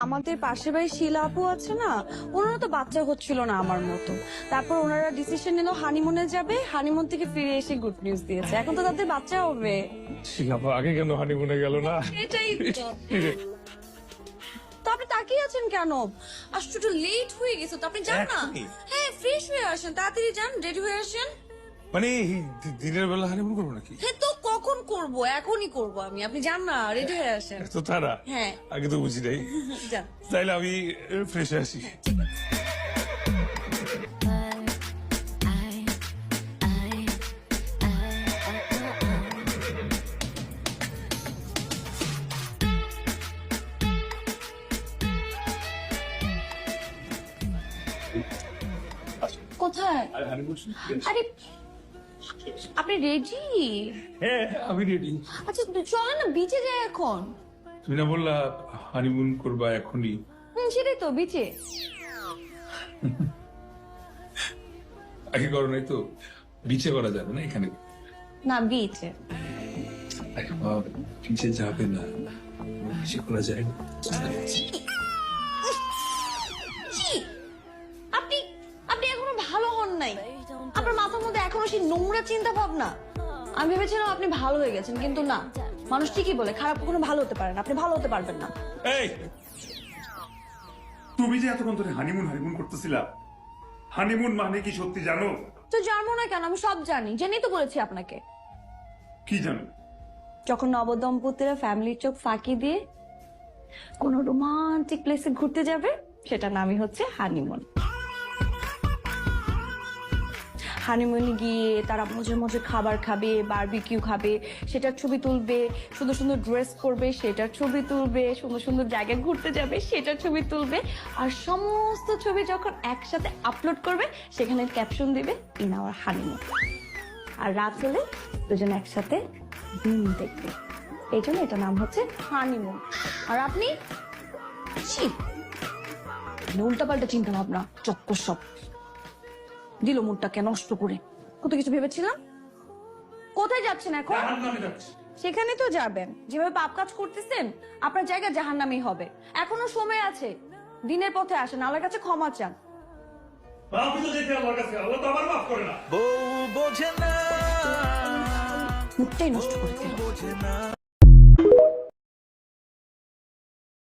আমাদের পাশের বাড়ি শিলা আপু আছে না, ওনারা তো বাচ্চা হচ্ছিল না আমার মতো। তারপর ওনারা ডিসিশন নিল হানিমুনে যাবে, হানিমুন থেকে ফিরে এসে গুড নিউজ দিয়েছে, এখন তো তাদের বাচ্চা হবে। শিলাপা আগে কেন হানিমুনে গেল না? এটাই তো আপনি তাকিয়ে আছেন কেন? আশ্চর্য লেট হয়ে গেছে তো, আপনি যান না। এখনই? হ্যাঁ, ফ্রেশ হয়ে আসেন, তাড়াতাড়ি যান, রেডি হয়ে আসেন। মানে এই দিনের বেলা হানিমুন করবো নাকি? হ্যাঁ তো কখন করব? এখনই করব আমি, আপনি যান না, রেডি হয়ে আসেন। তো তারা হ্যাঁ। আগে তো বুঝি নাই। যান। তাইলে আমি ফ্রেশ আসি। কোথায়? আরে আপনি রেডি? হ্যাঁ আমি রেডি। আচ্ছা চলেন না, বিচে যাই এখন। তুমি না বললা হানিমুন করবা এখনই? সেটাই তো, বিচে। আগে করো নাই তো? বিচে করা যাবে না এখানে? না, বিচে। বিচে যাবে না, বিচে করা যায় না। আপনি আপনি এখনো ভালো হন নাই, আপনার মাথার মধ্যে এখনো সেই নোংরা চিন্তা ভাবনা। আমি ভেবেছিলাম আপনি ভালো হয়ে গেছেন, কিন্তু না, মানুষ ঠিকই বলে খারাপ কখনো ভালো হতে পারে না, আপনি ভালো হতে পারবেন না। এই তুমি যে এতক্ষণ ধরে হানিমুন হানিমুন করতেছিলা, হানিমুন মানে কি সত্যি জানো? তো জানবো না কেন, আমি সব জানি, জেনেই তো বলেছি আপনাকে। কি জানো? যখন নবদম্পতিরা ফ্যামিলির চোখ ফাঁকি দিয়ে কোনো রোমান্টিক প্লেসে ঘুরতে যাবে, সেটা নামই হচ্ছে হানিমুন। হানিমুনে গিয়ে তারা মজে মজে খাবার খাবে, বারবিকিউ খাবে, সেটার ছবি তুলবে, সুন্দর সুন্দর ড্রেস পরবে, সেটার ছবি তুলবে, সুন্দর সুন্দর জায়গায় ঘুরতে যাবে, সেটার ছবি তুলবে, আর সমস্ত ছবি যখন একসাথে আপলোড করবে, সেখানে ক্যাপশন দিবে ইন আওয়ার হানিমুন। আর রাত হলে দুজন একসাথে দিন দেখবে, এই জন্য এটা নাম হচ্ছে হানিমুন। আর আপনি উল্টাপাল্টা চিন্তা ভাবনা, চক্কর সব দিল মুডটাকে নষ্ট করে। কত কিছু ভেবেছিলাম। কোথায় যাচ্ছেন এখন? সেখানে তো যাবেন, যেভাবে পাপ কাজ করতেছেন আপনার জায়গা জাহান্নামই হবে। এখনো সময় আছে, দিনের পথে আসেন, আল্লাহর কাছে ক্ষমা চান। আমি তো যেতে আল্লাহর কাছে, আল্লাহ তো আবার মাফ করে না। মুডটাই নষ্ট করে দিল।